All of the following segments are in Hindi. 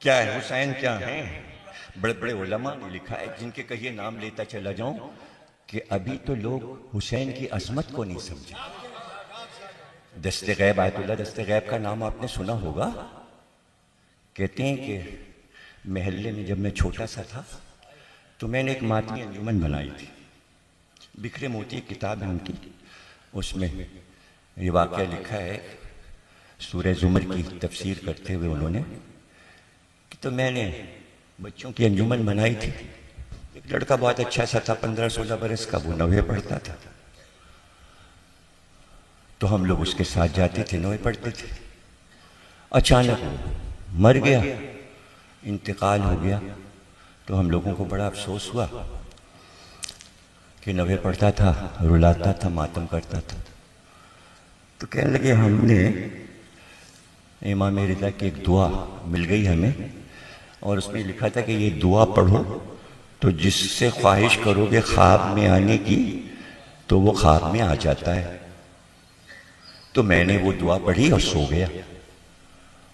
क्या है हुसैन क्या है? बड़े बड़े उलमा ने लिखा है, जिनके कहिए नाम लेता चला जाऊं, कि अभी तो लोग हुसैन की अजमत को नहीं समझे। दस्ते गैब, आयतुल्लाह दस्ते गैब का नाम आपने सुना होगा। कहते हैं कि महल्ले में जब मैं छोटा सा था तो मैंने एक मातमी अंजुमन बनाई थी। बिखरे मोती किताब है उनकी, उसमें ये वाक़या लिखा है। सूरह ज़ुमर की तफसीर करते हुए उन्होंने कि तो मैंने बच्चों की अंजुमन बनाई थी। एक लड़का बहुत अच्छा सा था, 15-16 बरस का, वो 9वीं पढ़ता था। तो हम लोग उसके साथ जाते थे, 9वीं पढ़ते थे। अचानक वो मर गया, इंतकाल हो गया। तो हम लोगों को बड़ा अफसोस हुआ कि 9वीं पढ़ता था, रुलाता था, मातम करता था। तो कहने लगे हमने इमाम रिज़ा की एक दुआ मिल गई हमें, और उसमें लिखा था कि ये दुआ पढ़ो तो जिससे ख्वाहिश करोगे ख्वाब में आने की तो वो ख्वाब में आ जाता है। तो मैंने वो दुआ पढ़ी और सो गया।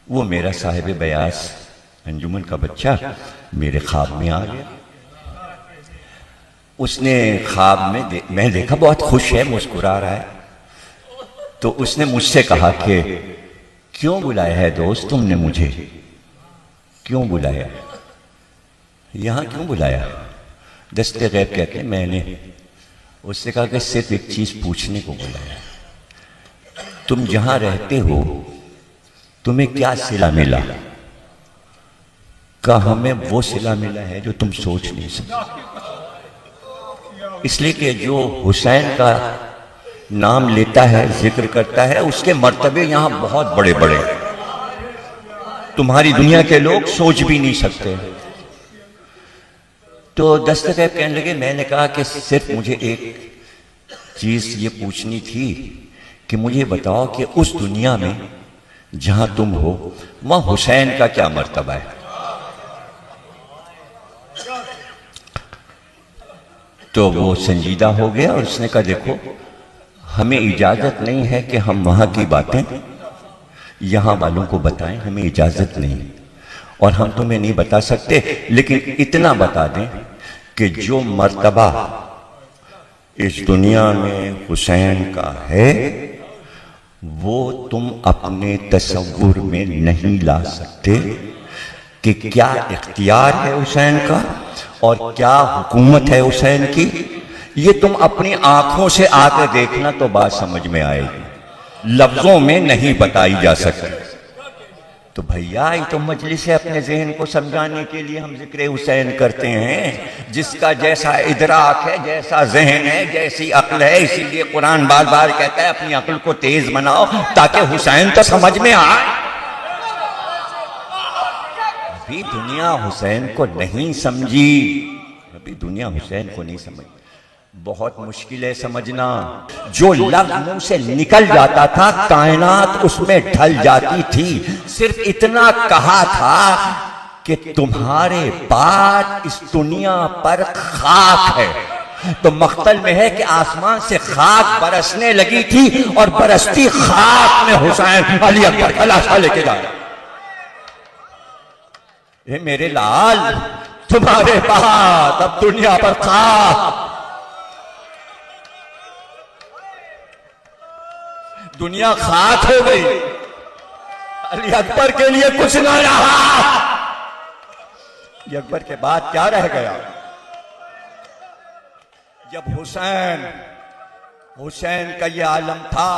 वो मेरा साहिब बयास अंजुमन का बच्चा मेरे ख्वाब में आ गया। उसने ख्वाब में मैं देखा बहुत खुश है, मुस्कुरा रहा है। तो उसने मुझसे कहा कि क्यों बुलाया है दोस्त तुमने मुझे, क्यों बुलाया, यहां क्यों बुलाया? दस्ते गैब कहते हैं मैंने उससे कहा कि सिर्फ एक चीज पूछने को बुलाया, तुम जहां रहते हो तुम्हें क्या सिला मिला? का हमें वो सिला मिला है जो तुम सोच नहीं सकते। इसलिए कि जो हुसैन का नाम लेता है, जिक्र करता है, उसके मर्तबे यहां बहुत बड़े बड़े, तुम्हारी दुनिया के लोग सोच भी नहीं सकते। तो दस्ते गैब कहने लगे, मैंने कहा कि सिर्फ मुझे एक चीज ये पूछनी थी कि मुझे बताओ कि उस दुनिया में जहां तुम हो वहां हुसैन का क्या मर्तबा है? तो वो संजीदा हो गया और उसने कहा देखो, हमें इजाजत नहीं है कि हम वहां की बातें यहां वालों को बताएं, हमें इजाजत नहीं, और हम तुम्हें नहीं बता सकते, लेकिन इतना बता दें कि जो मर्तबा इस दुनिया में हुसैन का है वो तुम अपने तसव्वुर में नहीं ला सकते कि क्या इख्तियार है हुसैन का और क्या हुकूमत है हुसैन की। ये तुम अपनी आंखों से आकर देखना तो बात समझ में आएगी, लफ्जों में नहीं बताई जा सकती। तो भैया ये तो मजलिस है, अपने जहन को समझाने के लिए हम जिक्र हुसैन करते हैं। जिसका जैसा इदराक है, जैसा जहन है, जैसी अक्ल है, इसीलिए कुरान बार बार कहता है अपनी अक्ल को तेज बनाओ ताकि हुसैन तो समझ में आए। अभी दुनिया हुसैन को नहीं समझी, अभी दुनिया हुसैन को नहीं समझी। बहुत मुश्किल है समझना। जो लफ्ज मुंह से निकल जाता था कायनात उसमें ढल जाती थी। सिर्फ इतना कहा था कि तुम्हारे बाद इस दुनिया पर खाक है। तो मख्तल में है कि आसमान से खाक बरसने लगी थी और बरसती खाक में हुसैन अली अकबर का लाशा लेके जा रहा। ये मेरे लाल तुम्हारे बाद अब दुनिया पर खाक, दुनिया खाक हो गई, अली अकबर के लिए कुछ न रहा। अली अकबर के बाद क्या रह गया? जब हुसैन का ये आलम था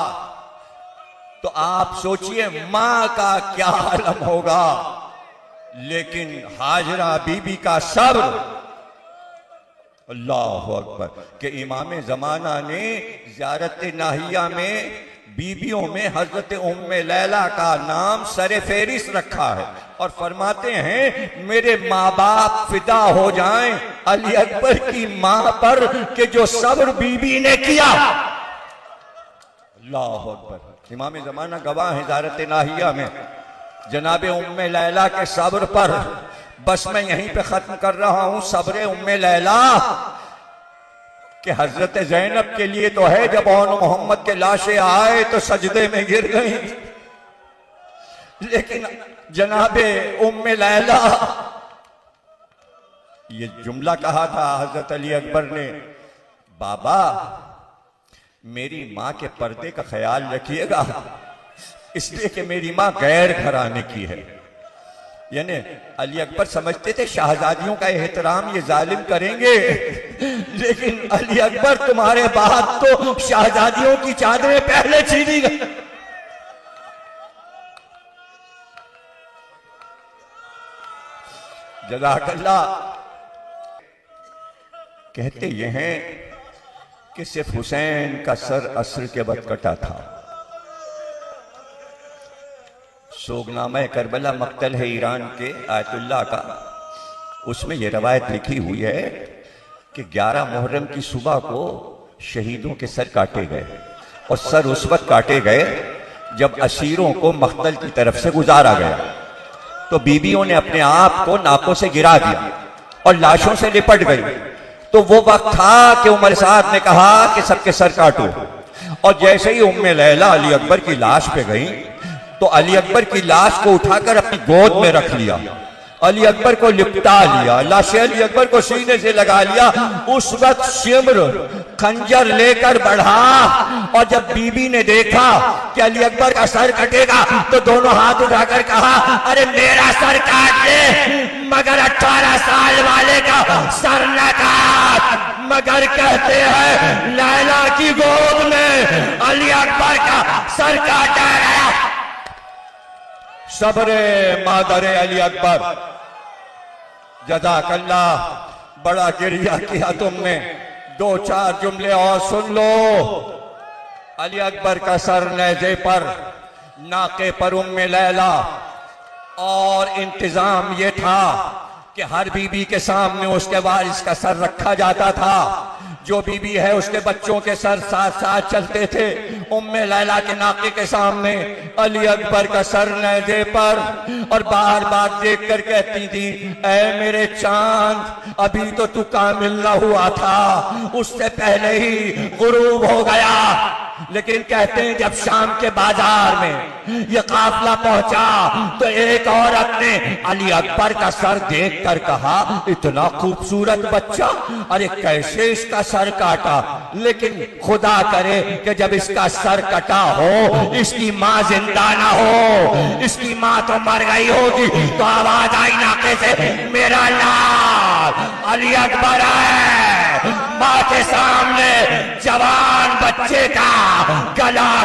तो आप सोचिए मां का क्या आलम होगा। लेकिन हाजरा बीबी का सब्र, अल्लाह अकबर, के इमाम जमाना ने ज़ियारत नाहिया में बीबियों में हजरत उम्मे लैला का नाम सरे फेरिस रखा है और फरमाते हैं मेरे माँ बाप फिदा हो जाएं अली अकबर की मां पर कि जो सब्र बीबी ने किया। अल्लाह अकबर। इमाम जमाना गवाह है ज़ियारत नाहिया में जनाबे उम्मे लैला के सब्र पर। बस मैं यहीं पे खत्म कर रहा हूं। सब्र उम्मे लैला कि हजरत ज़ैनब के लिए तो है, जब और मोहम्मद के लाशें आए तो सजदे में गिर गई, लेकिन जनाबे उम्मे लैला, ये जुमला कहा था हजरत अली अकबर ने, बाबा मेरी माँ के पर्दे का ख्याल रखिएगा, इसलिए कि मेरी माँ गैर घराने की है। यानी अली अकबर समझते थे शाहजादियों का एहतराम ये जालिम करेंगे, लेकिन अली अकबर तुम्हारे बाद तो शाहजादियों की चादरें पहले छीनी गई। जज़ाकल्लाह। कहते ये हैं कि सिर्फ हुसैन का सर असर के वक्त कटा था। सोगनामा करबला मक्तल है ईरान के आयतुल्लाह का, उसमें यह रवायत लिखी हुई है कि 11 मुहर्रम की सुबह को शहीदों के सर काटे गए, और सर उस वक्त काटे गए जब असीरों को मक्तल की तरफ से गुजारा गया। तो बीबियों ने अपने आप को नाकों से गिरा दिया और लाशों से लिपट गई। तो वो वक्त था कि उमर साहब ने कहा कि सबके सर काटो, और जैसे ही उम्मे लैला अली अकबर की लाश पे गई तो अली अकबर की लाश को उठाकर अपनी गोद में रख लिया, अली अकबर को लिपटा लिया, लाश अली अकबर को सीने से लगा लिया। उस वक्त शिम्र खंजर लेकर बढ़ा, और जब बीबी ने देखा कि अली अकबर का सर कटेगा तो दोनों हाथ उठाकर कहा, अरे मेरा सर काट ले मगर 18 साल वाले का सर न काट। मगर कहते हैं लैला की गोद में अली अकबर का सर काटा गया। सबरे मादरे अली अकबर। जज़ाकल्लाह, बड़ा गिरिया किया तुमने। 2-4 जुमले और सुन लो। अली अकबर का सर नेज़े पर, नाके पर उम्मे लैला, और इंतजाम ये था कि हर बीबी के सामने उसके वारिस का सर रखा जाता था। जो बीबी है उसके बच्चों के सर साथ साथ चलते थे। उम्मे लैला के नाके के सामने अली अकबर का सर नेज़े पर, और बार बार देख कर कहती थी, ऐ मेरे चांद अभी तो तू कामिल न हुआ था, उससे पहले ही गुरूब हो गया। लेकिन कहते हैं जब शाम के बाजार में ये काफिला पहुंचा तो एक औरत ने अली अकबर का सर देखकर कहा, इतना खूबसूरत बच्चा, अरे कैसे इसका सर काटा। लेकिन खुदा करे कि जब इसका सर कटा हो इसकी माँ जिंदा ना हो, इसकी माँ तो मर गई होगी। तो आवाज आई नाके से, मेरा लाल अली अकबर है। माँ के सामने जवान बच्चे का गला